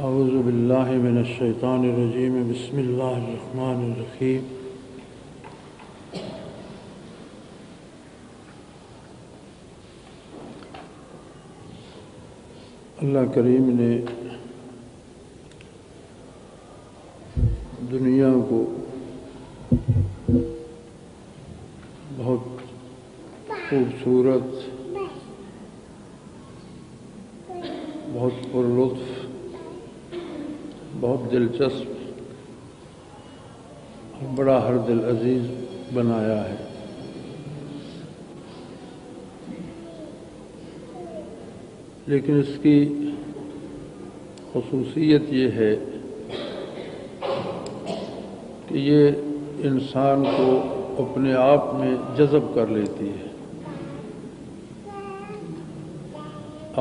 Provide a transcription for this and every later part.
اعوذ باللہ من الشیطان الرجیم بسم اللہ الرحمن الرحیم اللہ کریم نے دنیا کو بہت خوبصورت، بہت پرلطف، بہت دلچسپ اور بڑا ہر دل عزیز بنایا ہے۔ لیکن اس کی خصوصیت یہ ہے کہ یہ انسان کو اپنے آپ میں جذب کر لیتی ہے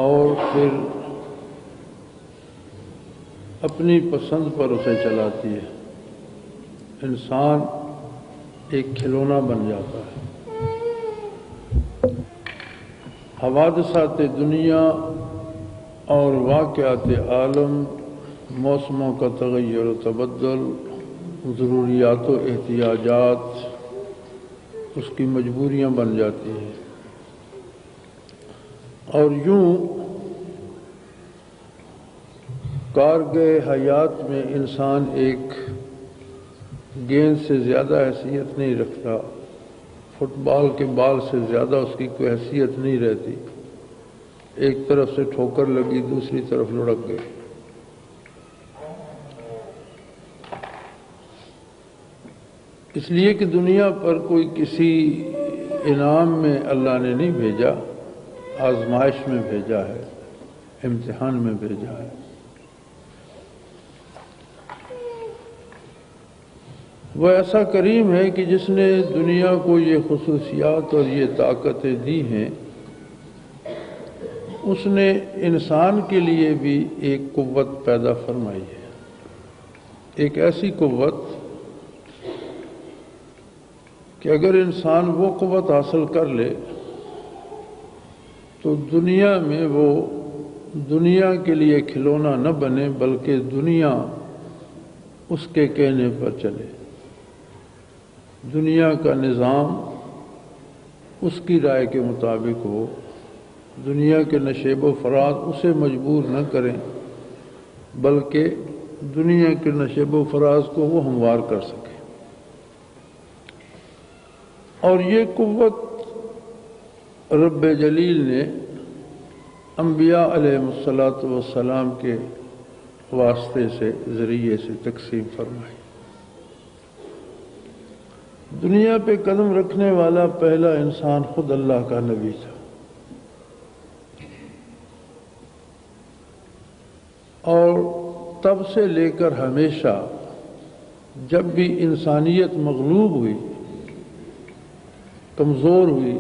اور پھر اپنی پسند پر اسے چلاتی ہے۔ انسان ایک کھلونا بن جاتا ہے۔ حوادثات دنیا اور واقعات عالم، موسموں کا تغیر و تبدل، ضروریات و احتیاجات اس کی مجبوریاں بن جاتی ہیں، اور یوں کارگہ حیات میں انسان ایک گیند سے زیادہ حیثیت نہیں رکھتا، فٹ بال کے بال سے زیادہ اس کی کوئی حیثیت نہیں رہتی۔ ایک طرف سے ٹھوکر لگی، دوسری طرف لڑک گئی۔ اس لیے کہ دنیا پر کوئی کسی انعام میں اللہ نے نہیں بھیجا، آزمائش میں بھیجا ہے، امتحان میں بھیجا ہے۔ وہ ایسا کریم ہے کہ جس نے دنیا کو یہ خصوصیات اور یہ طاقتیں دی ہیں، اس نے انسان کے لیے بھی ایک قوت پیدا فرمائی ہے، ایک ایسی قوت کہ اگر انسان وہ قوت حاصل کر لے تو دنیا میں وہ دنیا کے لیے کھلونا نہ بنے، بلکہ دنیا اس کے کہنے پر چلے۔ دنیا کا نظام اس کی رائے کے مطابق ہو، دنیا کے نشیب و فراز اسے مجبور نہ کریں، بلکہ دنیا کے نشیب و فراز کو وہ ہموار کر سکے۔ اور یہ قوت رب جلیل نے انبیاء علیہ السلام کے واسطے سے، ذریعے سے تقسیم فرمائی۔ دنیا پہ قدم رکھنے والا پہلا انسان خود اللہ کا نبی تھا، اور تب سے لے کر ہمیشہ جب بھی انسانیت مغلوب ہوئی، کمزور ہوئی،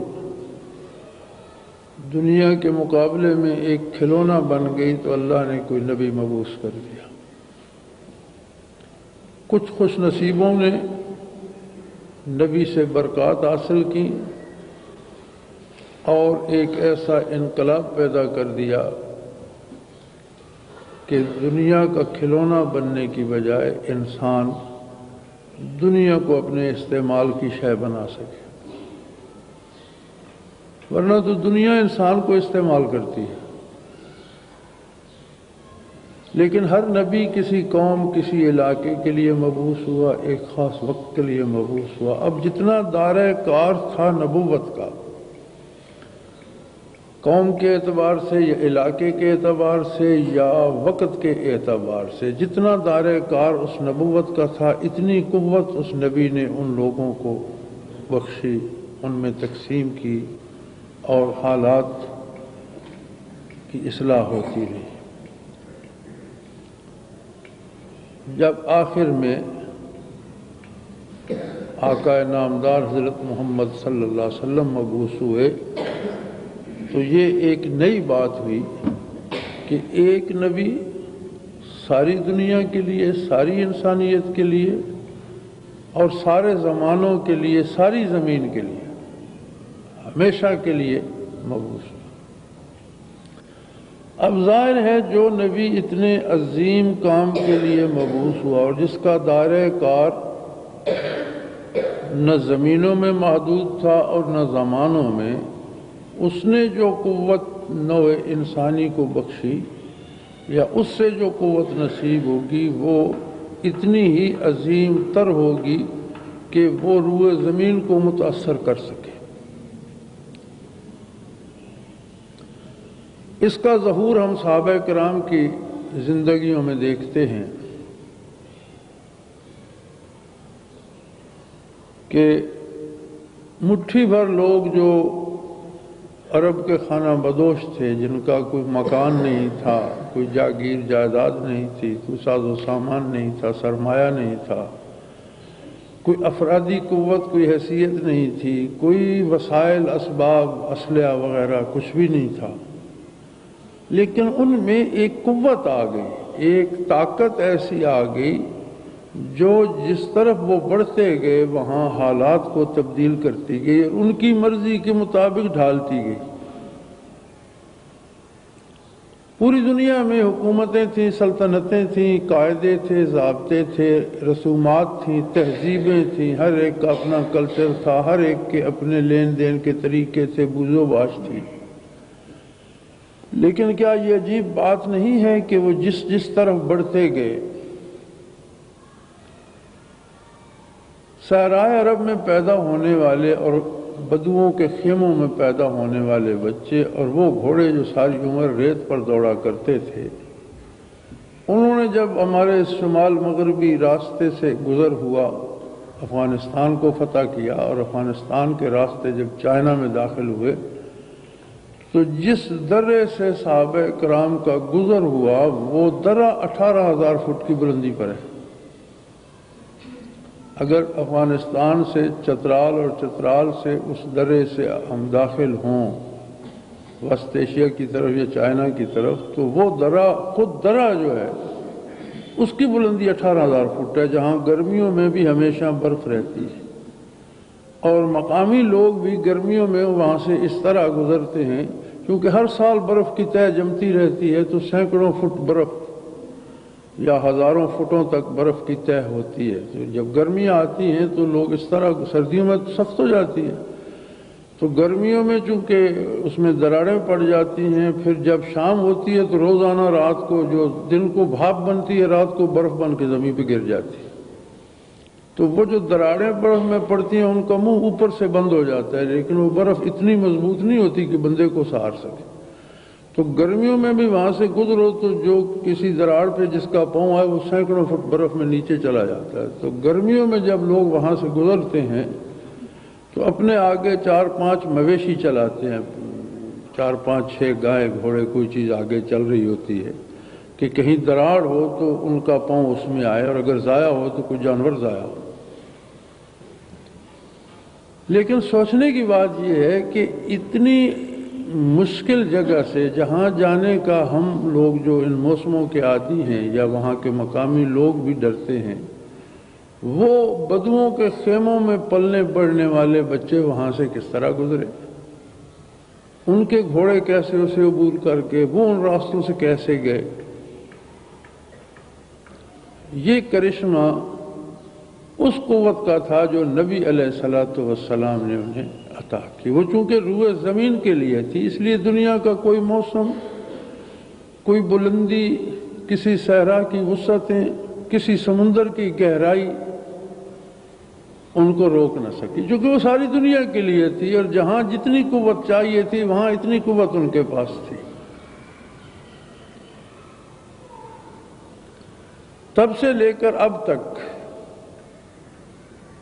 دنیا کے مقابلے میں ایک کھلونا بن گئی، تو اللہ نے کوئی نبی مبعوث کر دیا۔ کچھ خوش نصیبوں نے نبی سے برکات حاصل کی اور ایک ایسا انقلاب پیدا کر دیا کہ دنیا کا کھلونا بننے کی بجائے انسان دنیا کو اپنے استعمال کی شے بنا سکے، ورنہ تو دنیا انسان کو استعمال کرتی ہے۔ لیکن ہر نبی کسی قوم، کسی علاقے کے لیے مبعوث ہوا، ایک خاص وقت کے لیے مبعوث ہوا۔ اب جتنا دائرہ کار تھا نبوت کا، قوم کے اعتبار سے یا علاقے کے اعتبار سے یا وقت کے اعتبار سے، جتنا دائرہ کار اس نبوت کا تھا، اتنی قوت اس نبی نے ان لوگوں کو بخشی، ان میں تقسیم کی، اور حالات کی اصلاح ہوتی رہی۔ جب آخر میں آقا نامدار حضرت محمد صلی اللہ علیہ وسلم مبعوث ہوئے، تو یہ ایک نئی بات ہوئی کہ ایک نبی ساری دنیا کے لیے، ساری انسانیت کے لیے اور سارے زمانوں کے لیے، ساری زمین کے لیے، ہمیشہ کے لیے مبعوث ہوا۔ اب ظاہر ہے جو نبی اتنے عظیم کام کے لیے مبعوث ہوا اور جس کا دائرہ کار نہ زمینوں میں محدود تھا اور نہ زمانوں میں، اس نے جو قوت نوع انسانی کو بخشی یا اس سے جو قوت نصیب ہوگی وہ اتنی ہی عظیم تر ہوگی کہ وہ روح زمین کو متاثر کر سکے۔ اس کا ظہور ہم صحابہ کرام کی زندگیوں میں دیکھتے ہیں کہ مٹھی بھر لوگ جو عرب کے خانہ بدوش تھے، جن کا کوئی مکان نہیں تھا، کوئی جاگیر جائیداد نہیں تھی، کوئی ساز و سامان نہیں تھا، سرمایہ نہیں تھا، کوئی افرادی قوت، کوئی حیثیت نہیں تھی، کوئی وسائل اسباب اسلحہ وغیرہ کچھ بھی نہیں تھا، لیکن ان میں ایک قوت آ گئی، ایک طاقت ایسی آ گئی جو جس طرف وہ بڑھتے گئے وہاں حالات کو تبدیل کرتی گئی اور ان کی مرضی کے مطابق ڈھالتی گئی۔ پوری دنیا میں حکومتیں تھیں، سلطنتیں تھیں، قاعدے تھے، ضابطے تھے، رسومات تھیں، تہذیبیں تھیں، ہر ایک کا اپنا کلچر تھا، ہر ایک کے اپنے لین دین کے طریقے تھے، بوجھ و باش تھی۔ لیکن کیا یہ عجیب بات نہیں ہے کہ وہ جس طرف بڑھتے گئے، صحرائے عرب میں پیدا ہونے والے اور بدوؤں کے خیموں میں پیدا ہونے والے بچے اور وہ گھوڑے جو ساری عمر ریت پر دوڑا کرتے تھے، انہوں نے جب ہمارے شمال مغربی راستے سے گزر ہوا افغانستان کو فتح کیا اور افغانستان کے راستے جب چائنا میں داخل ہوئے تو جس درے سے صحابہ کرام کا گزر ہوا وہ درہ 18,000 فٹ کی بلندی پر ہے۔ اگر افغانستان سے چترال اور چترال سے اس درے سے ہم داخل ہوں وسط ایشیا کی طرف یا چائنا کی طرف تو وہ درہ خود درہ جو ہے اس کی بلندی 18,000 فٹ ہے، جہاں گرمیوں میں بھی ہمیشہ برف رہتی ہے اور مقامی لوگ بھی گرمیوں میں وہاں سے اس طرح گزرتے ہیں کیونکہ ہر سال برف کی تہ جمتی رہتی ہے تو سینکڑوں فٹ برف یا ہزاروں فٹوں تک برف کی تہ ہوتی ہے۔ تو جب گرمیاں آتی ہیں تو لوگ اس طرح، سردیوں میں سخت ہو جاتی ہے تو گرمیوں میں چونکہ اس میں دراڑیں پڑ جاتی ہیں، پھر جب شام ہوتی ہے تو روزانہ رات کو جو دن کو بھاپ بنتی ہے رات کو برف بن کے زمین پہ گر جاتی ہے، تو وہ جو دراڑیں برف میں پڑتی ہیں ان کا منہ اوپر سے بند ہو جاتا ہے، لیکن وہ برف اتنی مضبوط نہیں ہوتی کہ بندے کو سہار سکے۔ تو گرمیوں میں بھی وہاں سے گزرو تو جو کسی دراڑ پہ جس کا پاؤں ہے وہ سینکڑوں فٹ برف میں نیچے چلا جاتا ہے۔ تو گرمیوں میں جب لوگ وہاں سے گزرتے ہیں تو اپنے آگے 4-5 مویشی چلاتے ہیں، 4-5-6 گائے گھوڑے کوئی چیز آگے چل رہی ہوتی ہے کہ کہیں دراڑ ہو تو ان کا پاؤں اس میں آئے اور اگر ضائع ہو تو کوئی جانور ضائع ہو۔ لیکن سوچنے کی بات یہ ہے کہ اتنی مشکل جگہ سے جہاں جانے کا ہم لوگ جو ان موسموں کے عادی ہیں یا وہاں کے مقامی لوگ بھی ڈرتے ہیں، وہ بدوؤں کے خیموں میں پلنے بڑھنے والے بچے وہاں سے کس طرح گزرے، ان کے گھوڑے کیسے اسے عبور کر کے وہ ان راستوں سے کیسے گئے۔ یہ کرشمہ اس قوت کا تھا جو نبی علیہ السلام نے انہیں عطا کی۔ وہ چونکہ روح زمین کے لیے تھی اس لیے دنیا کا کوئی موسم، کوئی بلندی، کسی صحرا کی وسعتیں، کسی سمندر کی گہرائی ان کو روک نہ سکی، چونکہ وہ ساری دنیا کے لیے تھی اور جہاں جتنی قوت چاہیے تھی وہاں اتنی قوت ان کے پاس تھی۔ تب سے لے کر اب تک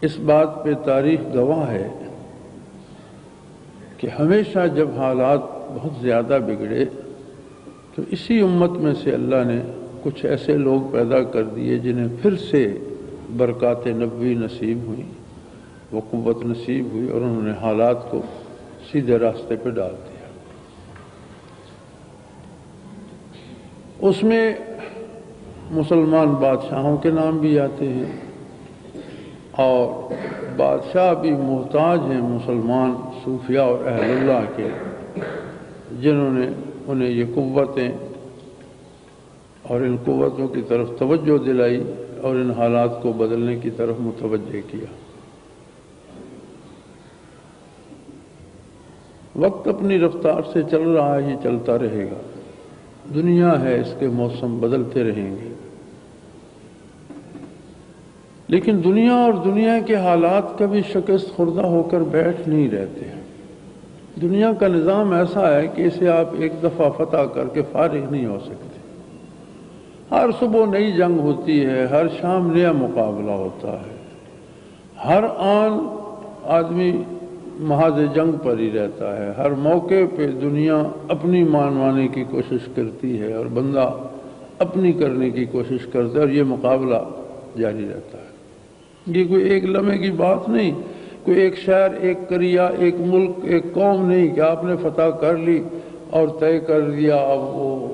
اس بات پہ تاریخ گواہ ہے کہ ہمیشہ جب حالات بہت زیادہ بگڑے تو اسی امت میں سے اللہ نے کچھ ایسے لوگ پیدا کر دیے جنہیں پھر سے برکات نبوی نصیب ہوئی، وہ قوت نصیب ہوئی اور انہوں نے حالات کو سیدھے راستے پہ ڈال دیا۔ اس میں مسلمان بادشاہوں کے نام بھی آتے ہیں اور بادشاہ بھی محتاج ہیں مسلمان صوفیاء اور اہل اللہ کے، جنہوں نے انہیں یہ قوتیں اور ان قوتوں کی طرف توجہ دلائی اور ان حالات کو بدلنے کی طرف متوجہ کیا۔ وقت اپنی رفتار سے چل رہا ہے، یہ چلتا رہے گا، دنیا ہے، اس کے موسم بدلتے رہیں گے، لیکن دنیا اور دنیا کے حالات کبھی شکست خوردہ ہو کر بیٹھ نہیں رہتے۔ دنیا کا نظام ایسا ہے کہ اسے آپ ایک دفعہ فتح کر کے فارغ نہیں ہو سکتے۔ ہر صبح نئی جنگ ہوتی ہے، ہر شام نیا مقابلہ ہوتا ہے، ہر آن آدمی محاذ جنگ پر ہی رہتا ہے، ہر موقع پہ دنیا اپنی مانوانے کی کوشش کرتی ہے اور بندہ اپنی کرنے کی کوشش کرتا ہے، اور یہ مقابلہ جاری رہتا ہے۔ یہ کوئی ایک لمحے کی بات نہیں، کوئی ایک شہر، ایک قریہ، ایک ملک، ایک قوم نہیں کہ آپ نے فتح کر لی اور طے کر دیا، اب وہ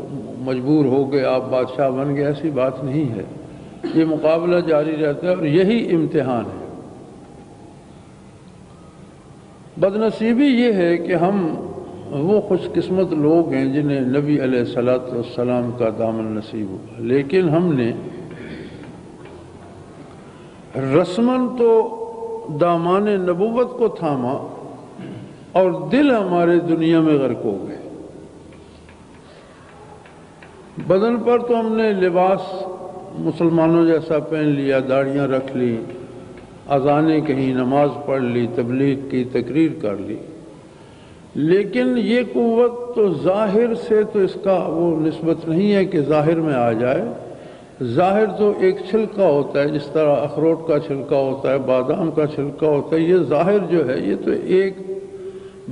مجبور ہو گئے، آپ بادشاہ بن گئے، ایسی بات نہیں ہے۔ یہ مقابلہ جاری رہتا ہے اور یہی امتحان ہے۔ بدنصیبی یہ ہے کہ ہم وہ خوش قسمت لوگ ہیں جنہیں نبی علیہ الصلوۃ والسلام کا دامن نصیب ہوا، لیکن ہم نے رسماً تو دامان نبوت کو تھاما اور دل ہمارے دنیا میں غرق ہو گئے۔ بدن پر تو ہم نے لباس مسلمانوں جیسا پہن لیا، داڑھیاں رکھ لی، اذانیں کہیں، نماز پڑھ لی، تبلیغ کی، تقریر کر لی، لیکن یہ قوت تو ظاہر سے تو اس کا وہ نسبت نہیں ہے کہ ظاہر میں آ جائے۔ ظاہر تو ایک چھلکا ہوتا ہے، جس طرح اخروٹ کا چھلکا ہوتا ہے، بادام کا چھلکا ہوتا ہے، یہ ظاہر جو ہے یہ تو ایک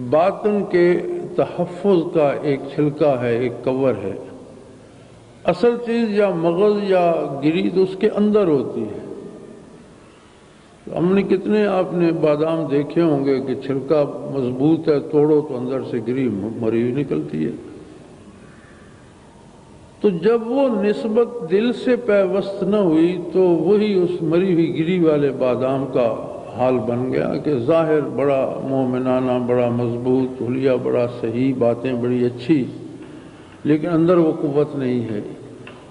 باطن کے تحفظ کا ایک چھلکا ہے، ایک کور ہے۔ اصل چیز یا مغز یا گری تو اس کے اندر ہوتی ہے۔ ہم نے کتنے آپ نے بادام دیکھے ہوں گے کہ چھلکا مضبوط ہے، توڑو تو اندر سے گری مری ہوئی نکلتی ہے۔ تو جب وہ نسبت دل سے پیوست نہ ہوئی تو وہی اس مری ہوئی گری والے بادام کا حال بن گیا کہ ظاہر بڑا مومنانہ، بڑا مضبوط، حلیہ بڑا صحیح، باتیں بڑی اچھی، لیکن اندر وہ قوت نہیں ہے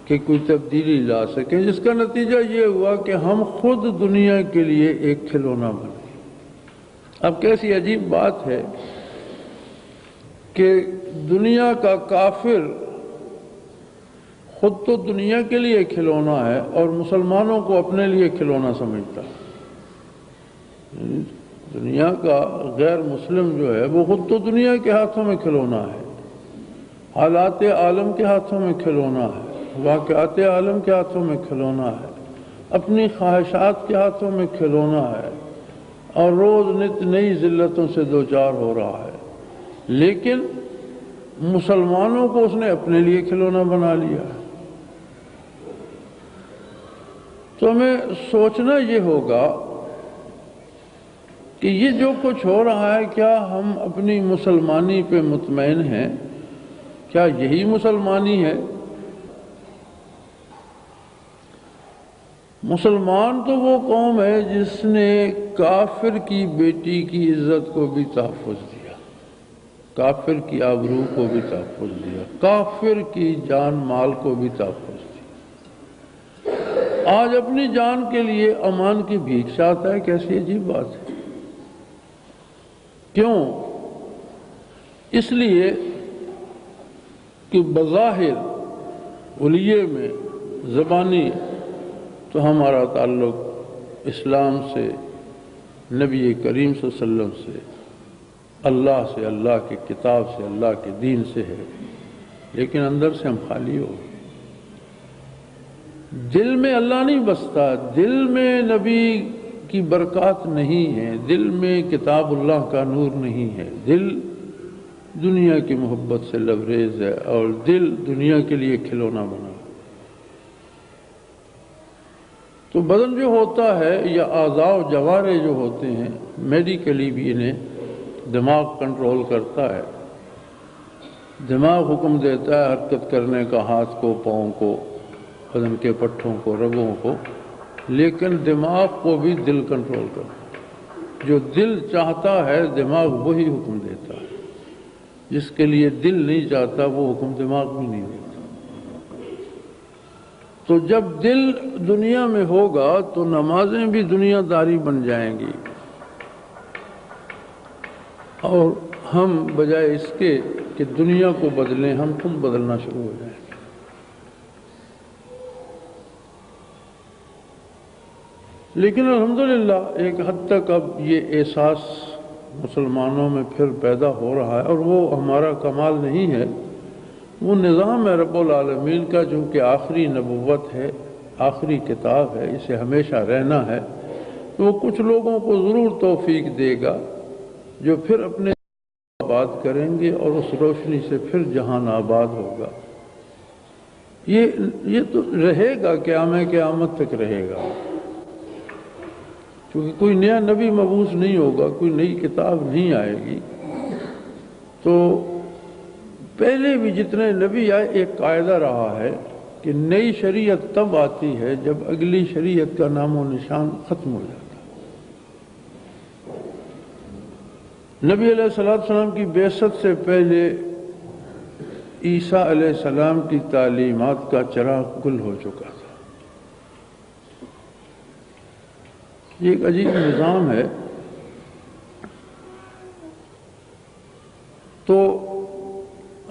کہ کوئی تبدیلی لا سکیں، جس کا نتیجہ یہ ہوا کہ ہم خود دنیا کے لیے ایک کھلونا بن گئے۔ اب کیسی عجیب بات ہے کہ دنیا کا کافر خود تو دنیا کے لیے کھلونا ہے اور مسلمانوں کو اپنے لیے کھلونا سمجھتا ہے۔ دنیا کا غیر مسلم جو ہے وہ خود تو دنیا کے ہاتھوں میں کھلونا ہے، حالات عالم کے ہاتھوں میں کھلونا ہے، واقعات عالم کے ہاتھوں میں کھلونا ہے، اپنی خواہشات کے ہاتھوں میں کھلونا ہے، اور روز نت نئی ذلتوں سے دوچار ہو رہا ہے، لیکن مسلمانوں کو اس نے اپنے لیے کھلونا بنا لیا ہے۔ تو ہمیں سوچنا یہ ہوگا کہ یہ جو کچھ ہو رہا ہے، کیا ہم اپنی مسلمانی پہ مطمئن ہیں؟ کیا یہی مسلمانی ہے؟ مسلمان تو وہ قوم ہے جس نے کافر کی بیٹی کی عزت کو بھی تحفظ دیا، کافر کی آبرو کو بھی تحفظ دیا، کافر کی جان مال کو بھی تحفظ دیا۔ آج اپنی جان کے لیے امان کی بھیک چاہتا ہے، کیسی عجیب بات ہے۔ کیوں؟ اس لیے کہ بظاہر حلیے میں زبانی تو ہمارا تعلق اسلام سے، نبی کریم صلی اللہ علیہ وسلم سے، اللہ سے، اللہ کی کتاب سے، اللہ کے دین سے ہے، لیکن اندر سے ہم خالی ہو۔ دل میں اللہ نہیں بستا، دل میں نبی کی برکات نہیں ہے، دل میں کتاب اللہ کا نور نہیں ہے، دل دنیا کی محبت سے لبریز ہے، اور دل دنیا کے لیے کھلونا بنا۔ تو بدن جو ہوتا ہے یا اعضاء و جوارے جو ہوتے ہیں، میڈیکلی بھی انہیں دماغ کنٹرول کرتا ہے۔ دماغ حکم دیتا ہے حرکت کرنے کا، ہاتھ کو، پاؤں کو، بدن کے پٹھوں کو، رگوں کو، لیکن دماغ کو بھی دل کنٹرول کرتا ہے۔ جو دل چاہتا ہے دماغ وہی حکم دیتا ہے، جس کے لیے دل نہیں چاہتا وہ حکم دماغ بھی نہیں دیتا۔ تو جب دل دنیا میں ہوگا تو نمازیں بھی دنیا داری بن جائیں گی، اور ہم بجائے اس کے کہ دنیا کو بدلیں ہم خود بدلنا شروع ہو جائیں گے۔ لیکن الحمدللہ ایک حد تک اب یہ احساس مسلمانوں میں پھر پیدا ہو رہا ہے، اور وہ ہمارا کمال نہیں ہے، وہ نظام ہے رب العالمین کا، جو کہ آخری نبوت ہے، آخری کتاب ہے، اسے ہمیشہ رہنا ہے۔ تو وہ کچھ لوگوں کو ضرور توفیق دے گا جو پھر اپنے آباد کریں گے، اور اس روشنی سے پھر جہان آباد ہوگا۔ یہ تو رہے گا، قیامت تک رہے گا، کیونکہ کوئی نیا نبی مبعوث نہیں ہوگا، کوئی نئی کتاب نہیں آئے گی۔ تو پہلے بھی جتنے نبی آئے ایک قاعدہ رہا ہے کہ نئی شریعت تب آتی ہے جب اگلی شریعت کا نام و نشان ختم ہو جاتا ہے۔ نبی علیہ السلام کی بعثت سے پہلے عیسیٰ علیہ السلام کی تعلیمات کا چراغ گل ہو چکا تھا۔ یہ ایک عجیب نظام ہے۔ تو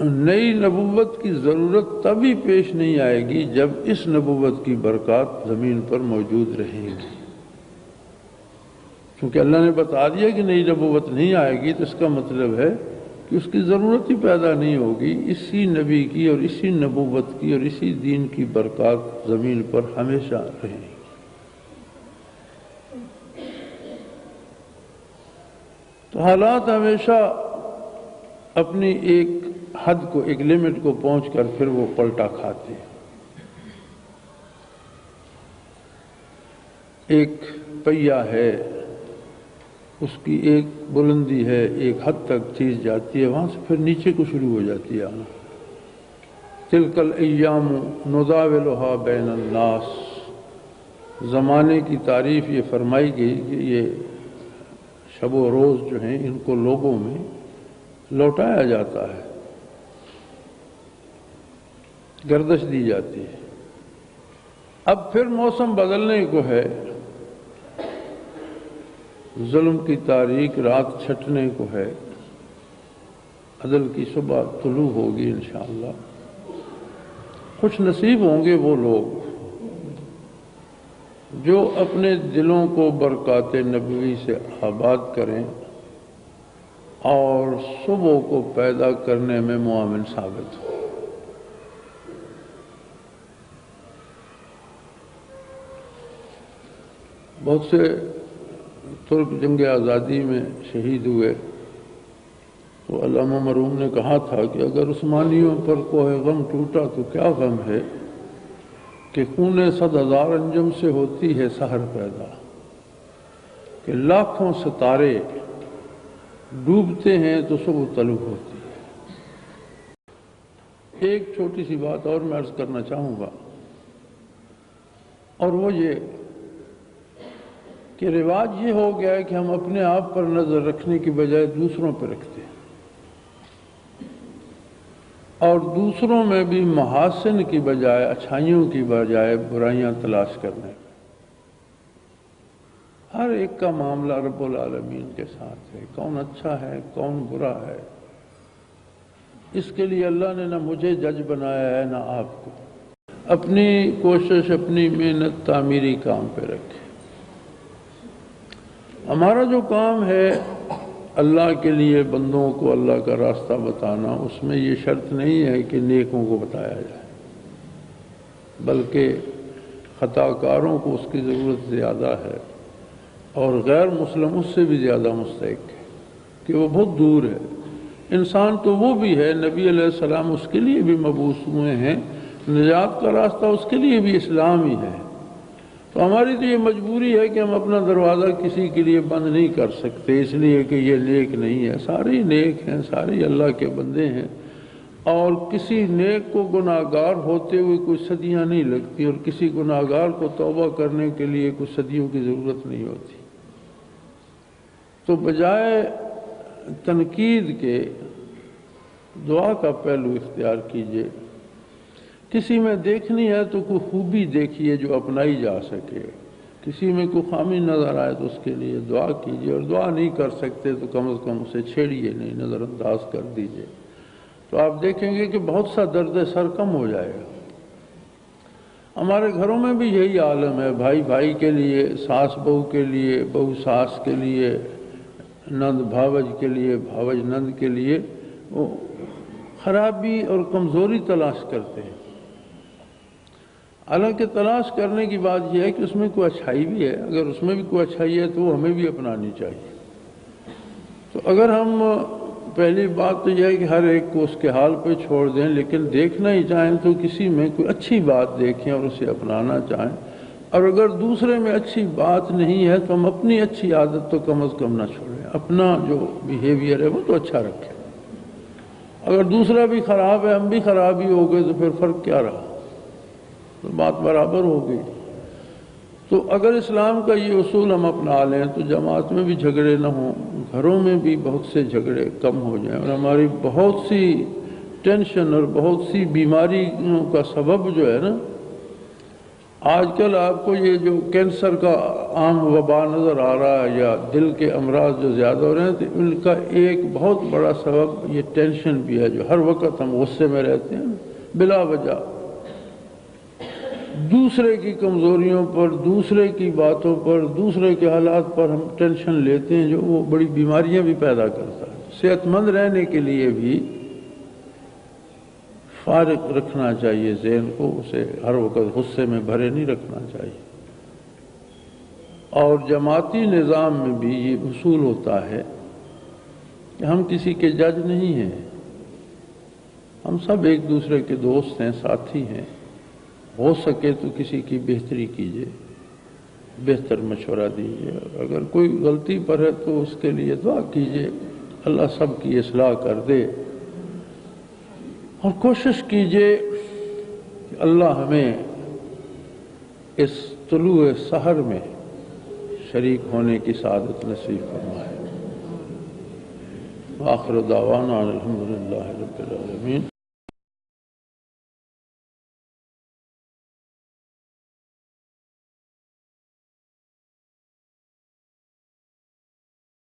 نئی نبوت کی ضرورت تبھی پیش نہیں آئے گی جب اس نبوت کی برکات زمین پر موجود رہیں گی، کیونکہ اللہ نے بتا دیا کہ نئی نبوت نہیں آئے گی، تو اس کا مطلب ہے کہ اس کی ضرورت ہی پیدا نہیں ہوگی۔ اسی نبی کی اور اسی نبوت کی اور اسی دین کی برکات زمین پر ہمیشہ رہیں گی۔ تو حالات ہمیشہ اپنی ایک حد کو، ایک لیمٹ کو پہنچ کر پھر وہ پلٹا کھاتے ہیں۔ ایک پہیا ہے، اس کی ایک بلندی ہے، ایک حد تک چیز جاتی ہے، وہاں سے پھر نیچے کو شروع ہو جاتی ہے آنا۔ تلک الایام نداولها بین الناس، زمانے کی تعریف یہ فرمائی گئی کہ یہ شب و روز جو ہیں ان کو لوگوں میں لوٹایا جاتا ہے، گردش دی جاتی ہے۔ اب پھر موسم بدلنے کو ہے، ظلم کی تاریک رات چھٹنے کو ہے، عدل کی صبح طلوع ہوگی انشاءاللہ۔ خوش نصیب ہوں گے وہ لوگ جو اپنے دلوں کو برکات نبوی سے آباد کریں اور صبح کو پیدا کرنے میں معاون ثابت ہو۔ بہت سے ترک جنگ آزادی میں شہید ہوئے، تو علامہ مرحوم نے کہا تھا کہ اگر عثمانیوں پر کوہ غم ٹوٹا تو کیا غم ہے کہ خون 100,000 انجم سے ہوتی ہے سحر پیدا، کہ لاکھوں ستارے ڈوبتے ہیں تو صبح طلوع ہوتی ہے۔ ایک چھوٹی سی بات اور میں عرض کرنا چاہوں گا، اور وہ یہ کہ رواج یہ ہو گیا ہے کہ ہم اپنے آپ پر نظر رکھنے کی بجائے دوسروں پہ رکھتے ہیں، اور دوسروں میں بھی محاسن کی بجائے، اچھائیوں کی بجائے برائیاں تلاش کرنے۔ ہر ایک کا معاملہ رب العالمین کے ساتھ ہے، کون اچھا ہے کون برا ہے، اس کے لیے اللہ نے نہ مجھے جج بنایا ہے نہ آپ کو۔ اپنی کوشش، اپنی محنت تعمیری کام پہ رکھے۔ ہمارا جو کام ہے اللہ کے لیے بندوں کو اللہ کا راستہ بتانا، اس میں یہ شرط نہیں ہے کہ نیکوں کو بتایا جائے، بلکہ خطا کاروں کو اس کی ضرورت زیادہ ہے، اور غیر مسلم اس سے بھی زیادہ مستحق ہے کہ وہ بہت دور ہے۔ انسان تو وہ بھی ہے، نبی علیہ السلام اس کے لیے بھی مبعوث ہوئے ہیں، نجات کا راستہ اس کے لیے بھی اسلام ہی ہے۔ تو ہماری تو یہ مجبوری ہے کہ ہم اپنا دروازہ کسی کے لیے بند نہیں کر سکتے، اس لیے کہ یہ نیک نہیں ہے۔ سارے ہی نیک ہیں، سارے ہی اللہ کے بندے ہیں، اور کسی نیک کو گناہگار ہوتے ہوئے کوئی صدیاں نہیں لگتی، اور کسی گناہگار کو توبہ کرنے کے لیے کوئی صدیوں کی ضرورت نہیں ہوتی۔ تو بجائے تنقید کے دعا کا پہلو اختیار کیجئے کسی میں دیکھنی ہے تو کوئی خوبی دیکھیے جو اپنائی جا سکے، کسی میں کوئی خامی نظر آئے تو اس کے لیے دعا کیجیے، اور دعا نہیں کر سکتے تو کم از کم اسے چھیڑیے نہیں، نظر انداز کر دیجیے، تو آپ دیکھیں گے کہ بہت سا درد سر کم ہو جائے گا۔ ہمارے گھروں میں بھی یہی عالم ہے، بھائی بھائی کے لیے، ساس بہو کے لیے، بہو ساس کے لیے، نند بھاوج کے لیے، بھاوج نند کے لیے وہ خرابی اور کمزوری تلاش کرتے ہیں۔ حالانکہ تلاش کرنے کی بات یہ ہے کہ اس میں کوئی اچھائی بھی ہے، اگر اس میں بھی کوئی اچھائی ہے تو وہ ہمیں بھی اپنانی چاہیے۔ تو اگر ہم پہلی بات تو یہ ہے کہ ہر ایک کو اس کے حال پہ چھوڑ دیں، لیکن دیکھنا ہی چاہیں تو کسی میں کوئی اچھی بات دیکھیں اور اسے اپنانا چاہیں، اور اگر دوسرے میں اچھی بات نہیں ہے تو ہم اپنی اچھی عادت تو کم از کم نہ چھوڑیں، اپنا جو بیہیویئر ہے وہ تو اچھا رکھیں۔ اگر دوسرا بھی خراب ہے، ہم بھی خراب ہی ہو گئے تو پھر فرق کیا رہا، تو بات برابر ہو گئی۔ تو اگر اسلام کا یہ اصول ہم اپنا لیں تو جماعت میں بھی جھگڑے نہ ہوں، گھروں میں بھی بہت سے جھگڑے کم ہو جائیں، اور ہماری بہت سی ٹینشن اور بہت سی بیماریوں کا سبب جو ہے نا، آج کل آپ کو یہ جو کینسر کا عام وبا نظر آ رہا ہے یا دل کے امراض جو زیادہ ہو رہے ہیں، تو ان کا ایک بہت بڑا سبب یہ ٹینشن بھی ہے، جو ہر وقت ہم غصے میں رہتے ہیں بلا وجہ، دوسرے کی کمزوریوں پر، دوسرے کی باتوں پر، دوسرے کے حالات پر ہم ٹینشن لیتے ہیں، جو وہ بڑی بیماریاں بھی پیدا کرتا ہے۔ صحت مند رہنے کے لیے بھی فارغ رکھنا چاہیے ذہن کو، اسے ہر وقت غصے میں بھرے نہیں رکھنا چاہیے۔ اور جماعتی نظام میں بھی یہ اصول ہوتا ہے کہ ہم کسی کے جج نہیں ہیں، ہم سب ایک دوسرے کے دوست ہیں، ساتھی ہیں، ہو سکے تو کسی کی بہتری کیجیے، بہتر مشورہ دیجیے، اگر کوئی غلطی پر ہے تو اس کے لیے دعا کیجیے، اللہ سب کی اصلاح کر دے، اور کوشش کیجیے کہ اللہ ہمیں اس طلوع سحر میں شریک ہونے کی سعادت نصیب فرمائے۔ وآخر دعوانا الحمدللہ رب العالمین۔